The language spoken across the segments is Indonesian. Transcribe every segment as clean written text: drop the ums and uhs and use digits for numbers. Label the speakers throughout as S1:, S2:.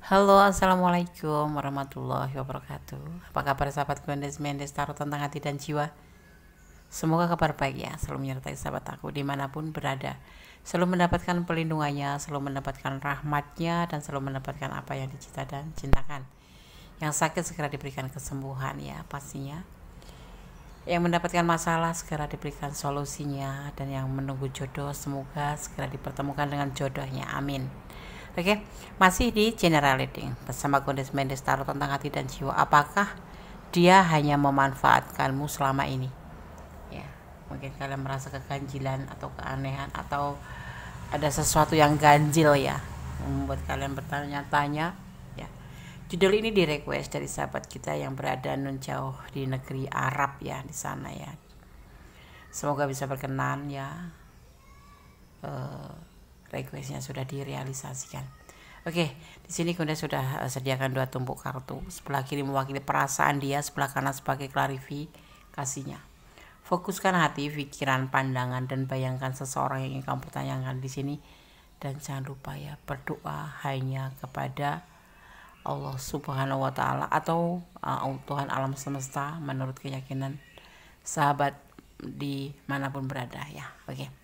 S1: Halo, assalamualaikum warahmatullahi wabarakatuh. Apa kabar sahabat Gondes Mendes Tarot tentang hati dan jiwa? Semoga kabar baik ya, selalu menyertai sahabat aku dimanapun berada. Selalu mendapatkan pelindungannya, selalu mendapatkan rahmatnya, dan selalu mendapatkan apa yang dicita dan cintakan. Yang sakit segera diberikan kesembuhan ya pastinya. Yang mendapatkan masalah segera diberikan solusinya, dan yang menunggu jodoh semoga segera dipertemukan dengan jodohnya. Amin. Oke, masih di general reading bersama Gondes Mendes Tarot tentang hati dan jiwa. Apakah dia hanya memanfaatkanmu selama ini? Ya, mungkin kalian merasa keganjilan atau keanehan atau ada sesuatu yang ganjil ya, membuat kalian bertanya-tanya. Ya, judul ini di request dari sahabat kita yang berada nun jauh di negeri Arab ya, di sana ya. Semoga bisa berkenan ya. Requestnya sudah direalisasikan. Oke, di sini Gondes sudah sediakan 2 tumpuk kartu. Sebelah kiri mewakili perasaan dia, sebelah kanan sebagai klarifikasinya. Fokuskan hati, pikiran, pandangan, dan bayangkan seseorang yang ingin kamu pertanyakan di sini. Dan jangan lupa ya, berdoa hanya kepada Allah Subhanahu wa Ta'ala atau Tuhan alam semesta menurut keyakinan sahabat dimanapun berada ya. Oke.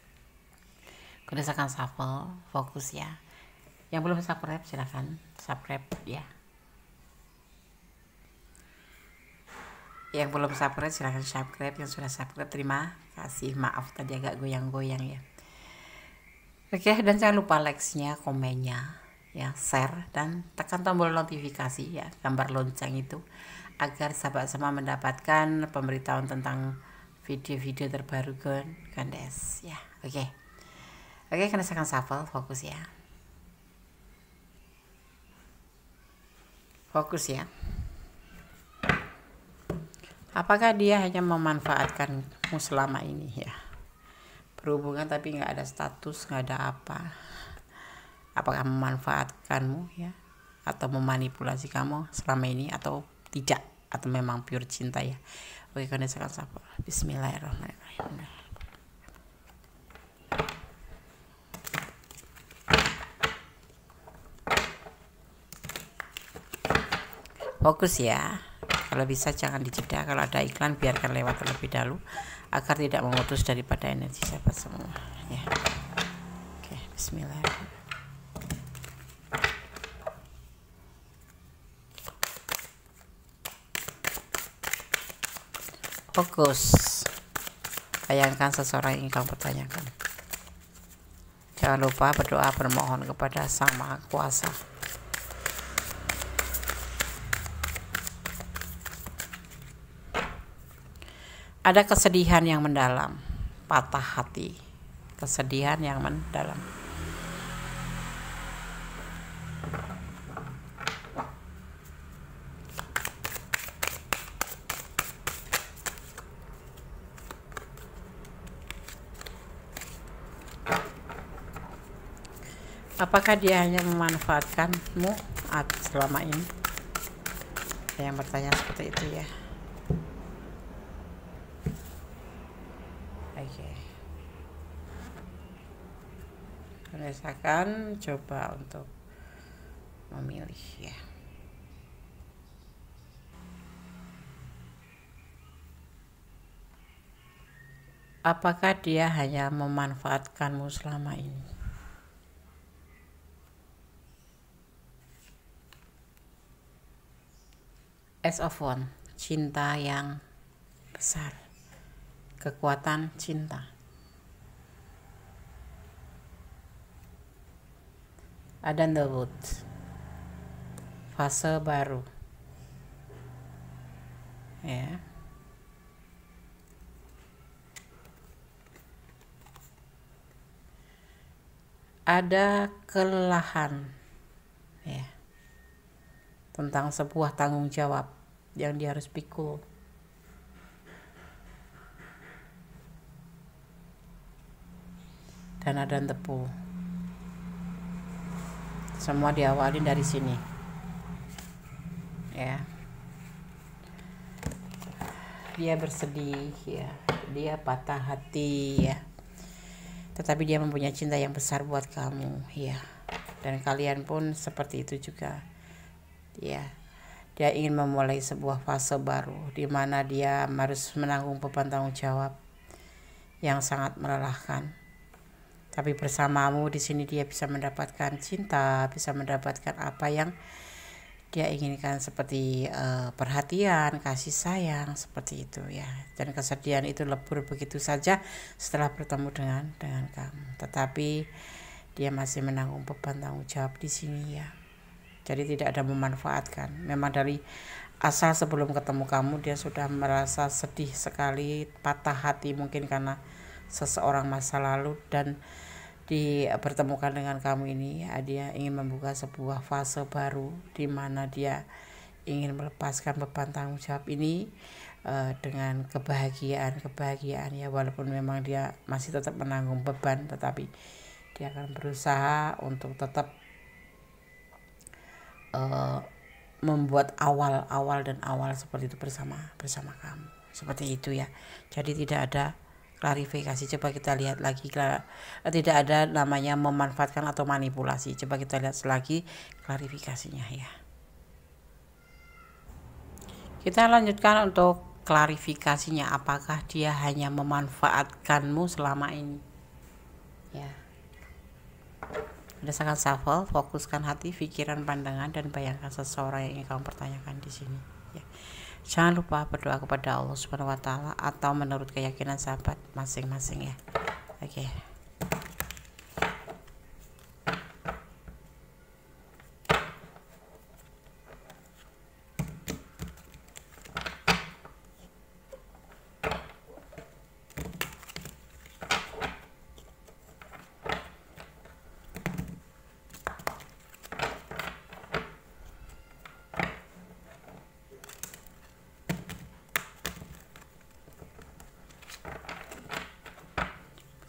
S1: Gondes akan shuffle, fokus ya. Yang belum subscribe silahkan subscribe ya. Yang belum subscribe silahkan subscribe. Yang sudah subscribe terima kasih. Maaf tadi agak goyang-goyang ya. Oke, dan jangan lupa like-nya, komennya ya, share, dan tekan tombol notifikasi ya, gambar lonceng itu, agar sahabat semua mendapatkan pemberitahuan tentang video-video terbaru Gondes ya. Oke, Gondes akan shuffle, fokus ya. Fokus ya. Apakah dia hanya memanfaatkanmu selama ini ya? Berhubungan tapi nggak ada status, nggak ada apa. Apakah memanfaatkanmu ya? Atau memanipulasi kamu selama ini atau tidak? Atau memang pure cinta ya? Oke, Gondes akan shuffle. Bismillahirrahmanirrahim. Fokus ya. Kalau bisa jangan dijeda, kalau ada iklan biarkan lewat terlebih dahulu agar tidak memutus daripada energi sahabat semua ya. Oke, bismillahirrahmanirrahim. Fokus. Bayangkan seseorang yang ingin kamu pertanyakan. Jangan lupa berdoa bermohon kepada Sang Maha Kuasa. Ada kesedihan yang mendalam, patah hati, kesedihan yang mendalam. Apakah dia hanya memanfaatkanmu selama ini? Ada yang bertanya seperti itu ya. Oke. Gondes akan coba untuk memilih ya. Apakah dia hanya memanfaatkanmu selama ini? Ace of Wands, cinta yang besar, kekuatan cinta. Ada The Wood, fase baru ya. Ada kelelahan ya, tentang sebuah tanggung jawab yang dia harus pikul. Dan ada tepu. Semua diawali dari sini ya. Dia bersedih ya, dia patah hati ya, tetapi dia mempunyai cinta yang besar buat kamu ya. Dan kalian pun seperti itu juga, ya. Dia ingin memulai sebuah fase baru di mana dia harus menanggung beban tanggung jawab yang sangat melelahkan. Tapi bersamamu di sini dia bisa mendapatkan cinta, bisa mendapatkan apa yang dia inginkan, seperti perhatian, kasih sayang, seperti itu ya. Dan kesedihan itu lebur begitu saja setelah bertemu dengan kamu. Tetapi dia masih menanggung beban tanggung jawab di sini ya. Jadi tidak ada memanfaatkan. Memang dari asal sebelum ketemu kamu dia sudah merasa sedih sekali, patah hati mungkin karena seseorang masa lalu, dan dipertemukan dengan kamu ini ya, dia ingin membuka sebuah fase baru di mana dia ingin melepaskan beban tanggung jawab ini dengan kebahagiaan ya. Walaupun memang dia masih tetap menanggung beban, tetapi dia akan berusaha untuk tetap membuat awal seperti itu bersama kamu, seperti itu ya. Jadi tidak ada klarifikasi. Coba kita lihat lagi, tidak ada namanya memanfaatkan atau manipulasi. Coba kita lihat lagi klarifikasinya ya. Kita lanjutkan untuk klarifikasinya. Apakah dia hanya memanfaatkanmu selama ini ya. Berdasarkan shuffle, fokuskan hati, pikiran, pandangan, dan bayangkan seseorang yang ingin kamu pertanyakan di sini ya. Jangan lupa berdoa kepada Allah Subhanahu wa Ta'ala atau menurut keyakinan sahabat masing-masing ya. Oke.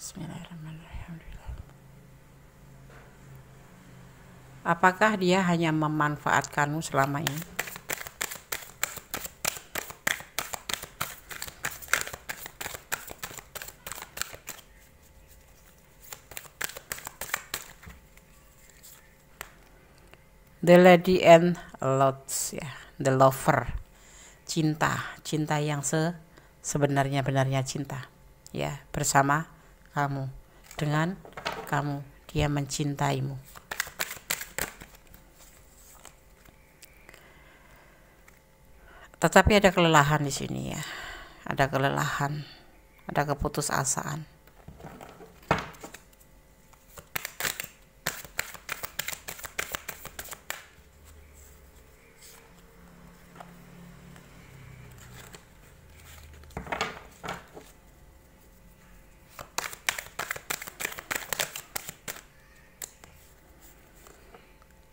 S1: Bismillahirrahmanirrahim. Apakah dia hanya memanfaatkanmu selama ini? The Lady and Lots ya, the lover, cinta yang sebenarnya cinta ya, bersama kamu, dengan kamu, dia mencintaimu. Tetapi ada kelelahan di sini ya, ada kelelahan, ada keputusasaan.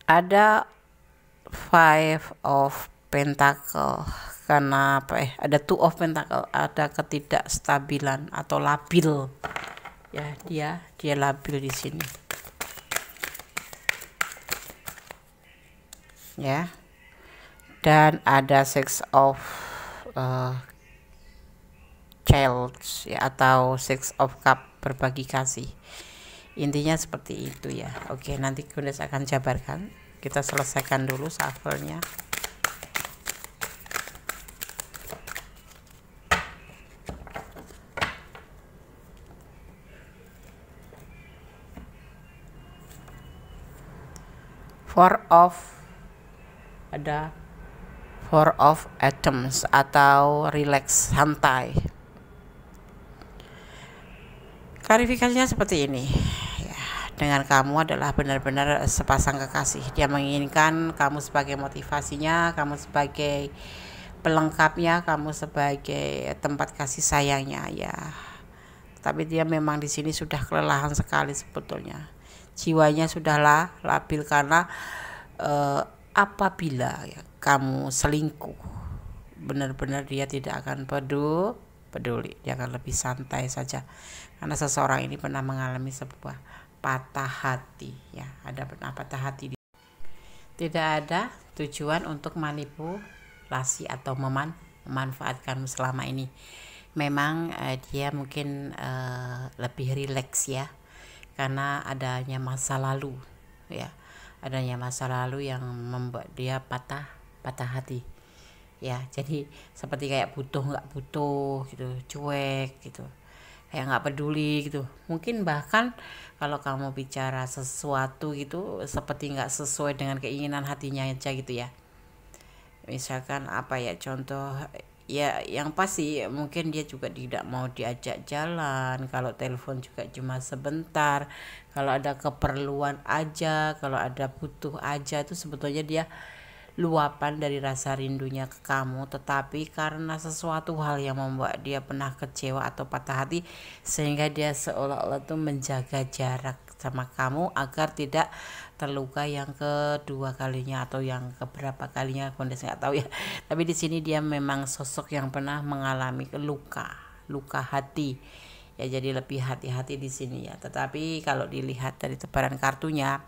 S1: Ada Five of Pentacle, karena ada Two of Pentacle, ada ketidakstabilan atau labil ya, dia labil di sini ya. Dan ada Six of Child ya, atau Six of Cup, berbagi kasih. Intinya seperti itu ya. Oke, nanti Gundes akan jabarkan. Kita selesaikan dulu shuffle-nya. Ada Four of Atoms atau relax, santai. Klarifikasinya seperti ini. Dengan kamu adalah benar-benar sepasang kekasih. Dia menginginkan kamu sebagai motivasinya, kamu sebagai pelengkapnya, kamu sebagai tempat kasih sayangnya ya. Tapi dia memang di sini sudah kelelahan sekali sebetulnya. Jiwanya sudahlah labil karena apabila ya, kamu selingkuh, benar-benar dia tidak akan peduli. Dia akan lebih santai saja. Karena seseorang ini pernah mengalami sebuah patah hati ya, ada pernah patah hati. Tidak ada tujuan untuk manipulasi atau memanfaatkanmu selama ini. Memang dia mungkin lebih rileks ya, karena adanya masa lalu ya, adanya masa lalu yang membuat dia patah hati ya. Jadi seperti kayak butuh nggak butuh gitu, cuek gitu, kayak nggak peduli gitu. Mungkin bahkan kalau kamu bicara sesuatu gitu seperti nggak sesuai dengan keinginan hatinya aja gitu ya. Misalkan apa ya, contoh ya yang pasti mungkin dia juga tidak mau diajak jalan, kalau telepon juga cuma sebentar, kalau ada keperluan aja, kalau ada butuh aja, itu sebetulnya dia luapan dari rasa rindunya ke kamu. Tetapi karena sesuatu hal yang membuat dia pernah kecewa atau patah hati, sehingga dia seolah-olah tuh menjaga jarak sama kamu agar tidak terluka yang kedua kalinya atau yang keberapa kalinya, Kondes nggak tahu ya. Tapi di sini dia memang sosok yang pernah mengalami luka hati ya, jadi lebih hati-hati di sini ya. Tetapi kalau dilihat dari tebaran kartunya,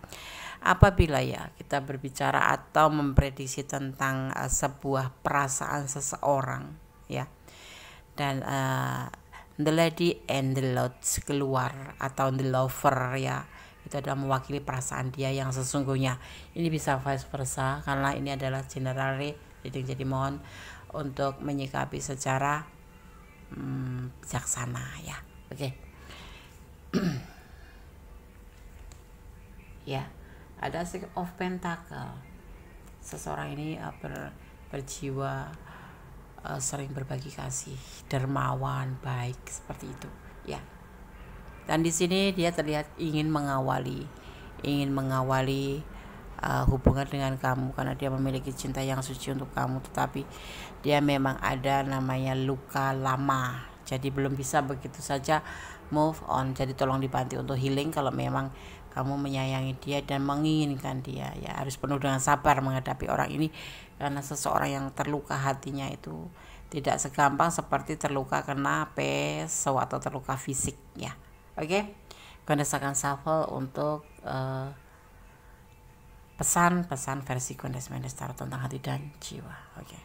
S1: apabila ya kita berbicara atau memprediksi tentang sebuah perasaan seseorang ya, dan the lady and the lords keluar atau the lover ya, itu adalah mewakili perasaan dia yang sesungguhnya. Ini bisa vice versa karena ini adalah general reading, jadi mohon untuk menyikapi secara bijaksana ya. Oke. Ya, ada Six of Pentacle. Seseorang ini berjiwa sering berbagi kasih, dermawan, baik, seperti itu ya. Dan di sini dia terlihat ingin mengawali hubungan dengan kamu karena dia memiliki cinta yang suci untuk kamu. Tetapi dia memang ada namanya luka lama, jadi belum bisa begitu saja move on. Jadi tolong dibantu untuk healing kalau memang kamu menyayangi dia dan menginginkan dia ya. Harus penuh dengan sabar menghadapi orang ini, karena seseorang yang terluka hatinya itu tidak segampang seperti terluka kena pisau atau terluka fisik ya. Oke, Kondes akan shuffle untuk pesan-pesan versi Kondes Mendes Tarot tentang hati dan jiwa. Oke.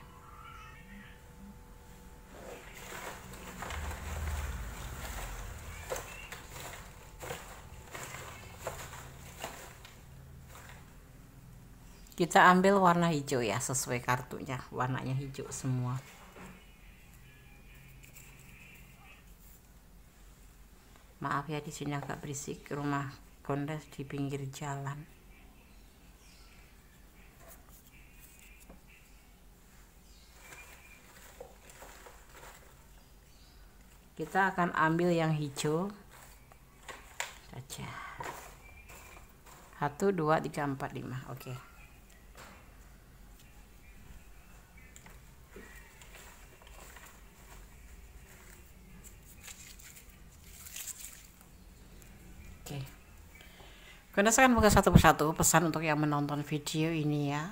S1: Kita ambil warna hijau ya, sesuai kartunya, warnanya hijau semua. Maaf ya di sini agak berisik, rumah Kondes di pinggir jalan. Kita akan ambil yang hijau saja. 1, 2, 3, 4, 5. Oke. Oke. Kondes akan buka satu persatu pesan untuk yang menonton video ini ya.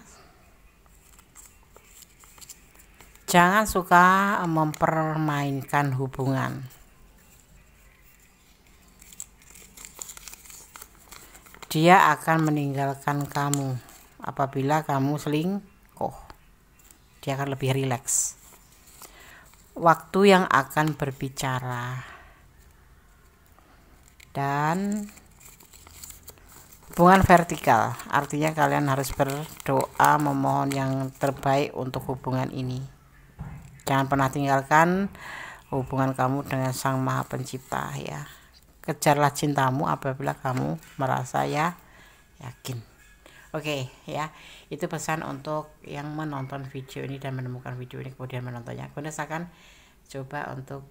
S1: Jangan suka mempermainkan hubungan. Dia akan meninggalkan kamu apabila kamu selingkuh. Dia akan lebih rileks. Waktu yang akan berbicara. Dan hubungan vertikal, artinya kalian harus berdoa memohon yang terbaik untuk hubungan ini. Jangan pernah tinggalkan hubungan kamu dengan Sang Maha Pencipta ya. Kejarlah cintamu apabila kamu merasa yakin. Oke ya, itu pesan untuk yang menonton video ini dan menemukan video ini kemudian menontonnya. Kondes akan coba untuk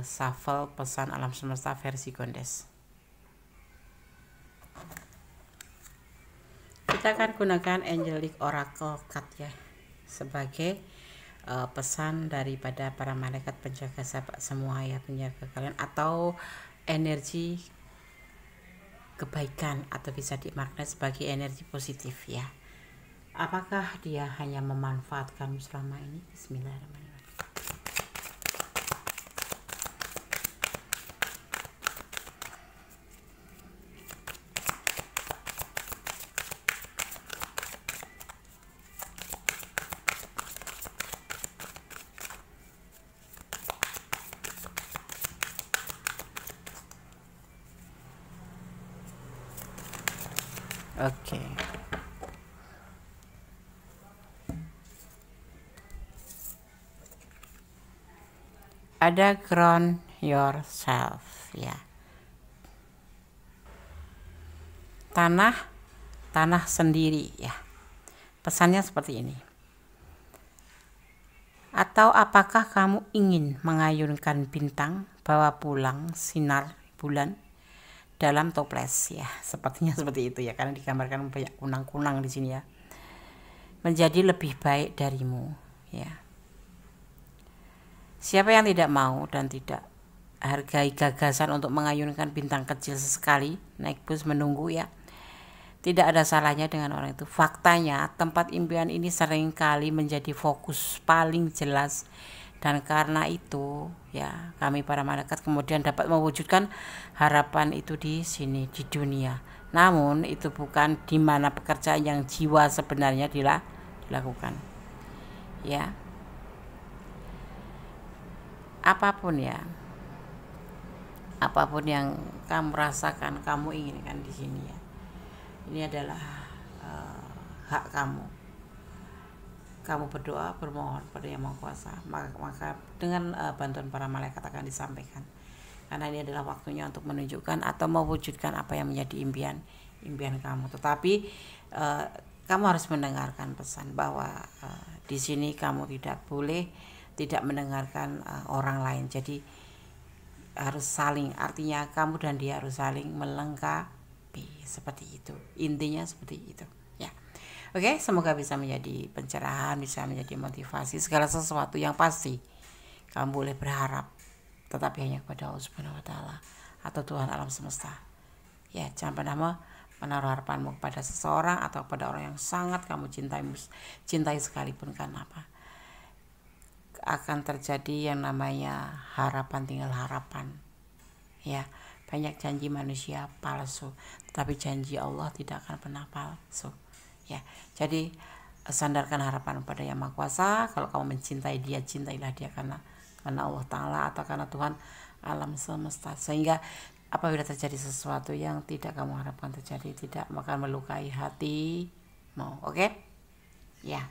S1: shuffle pesan alam semesta versi Kondes. Kita akan gunakan Angelic Oracle Card ya, sebagai pesan daripada para malaikat penjaga sahabat semua ya, penjaga kalian atau energi kebaikan, atau bisa dimaknai sebagai energi positif ya. Apakah dia hanya memanfaatkanmu selama ini? Bismillahirrahmanirrahim. Oke. ada ground yourself, ya. Tanah sendiri, ya. Pesannya seperti ini. Atau apakah kamu ingin mengayunkan bintang, bawa pulang sinar bulan dalam toples, ya. Sepertinya seperti itu, ya, karena digambarkan banyak kunang-kunang di sini, ya. Menjadi lebih baik darimu, ya. Siapa yang tidak mau dan tidak hargai gagasan untuk mengayunkan bintang kecil sesekali naik bus menunggu, ya, tidak ada salahnya dengan orang itu. Faktanya tempat impian ini seringkali menjadi fokus paling jelas, dan karena itu, ya, kami para malaikat kemudian dapat mewujudkan harapan itu di sini, di dunia. Namun itu bukan di mana pekerjaan yang jiwa sebenarnya dilakukan, ya. Apapun yang kamu rasakan, kamu inginkan di sini, ya, ini adalah hak kamu. Kamu berdoa, bermohon pada Yang Maha Kuasa, maka dengan bantuan para malaikat akan disampaikan. Karena ini adalah waktunya untuk menunjukkan atau mewujudkan apa yang menjadi impian kamu. Tetapi kamu harus mendengarkan pesan bahwa di sini kamu tidak boleh tidak mendengarkan orang lain. Jadi harus saling, artinya kamu dan dia harus saling melengkapi, seperti itu. Intinya seperti itu, ya. Oke, semoga bisa menjadi pencerahan, bisa menjadi motivasi. Segala sesuatu yang pasti kamu boleh berharap, tetapi hanya kepada Allah Subhanahu wa taala atau Tuhan alam semesta. Ya, jangan pernah menaruh harapanmu kepada seseorang atau pada orang yang sangat kamu cintai sekalipun. Karena apa? Akan terjadi yang namanya harapan tinggal harapan, ya. Banyak janji manusia palsu, tetapi janji Allah tidak akan pernah palsu, ya. Jadi sandarkan harapan pada Yang Maha Kuasa. Kalau kamu mencintai dia, cintailah dia karena Allah Ta'ala atau karena Tuhan alam semesta, sehingga apabila terjadi sesuatu yang tidak kamu harapkan terjadi, tidak akan melukai hatimu. Oke? Ya.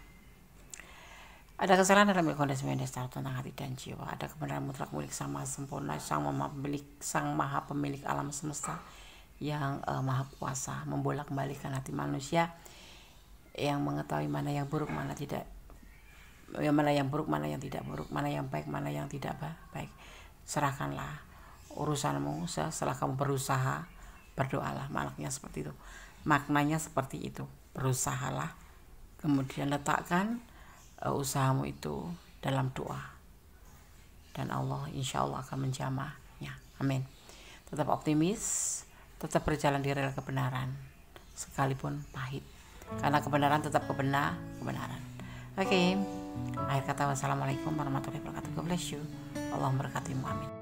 S1: Ada kesalahan dalam kondisi mendasar tentang hati dan jiwa. Ada kebenaran mutlak milik Sang Maha Sempurna, Sang Maha Pemilik alam semesta yang Maha Kuasa, membolak-balikan hati manusia, yang mengetahui mana yang buruk, mana tidak, mana yang buruk, mana yang tidak buruk, mana yang baik, mana yang tidak baik. Serahkanlah urusanmu setelah kamu berusaha, berdoalah. Maknanya seperti itu. Berusahalah, kemudian letakkan usahamu itu dalam doa, dan Allah insya Allah akan menjamahnya. Amin. Tetap optimis, tetap berjalan di rel kebenaran sekalipun pahit, karena kebenaran tetap kebenaran. Oke. Akhir kata, wassalamualaikum warahmatullahi wabarakatuh. God bless you. Allah memberkatimu. Amin.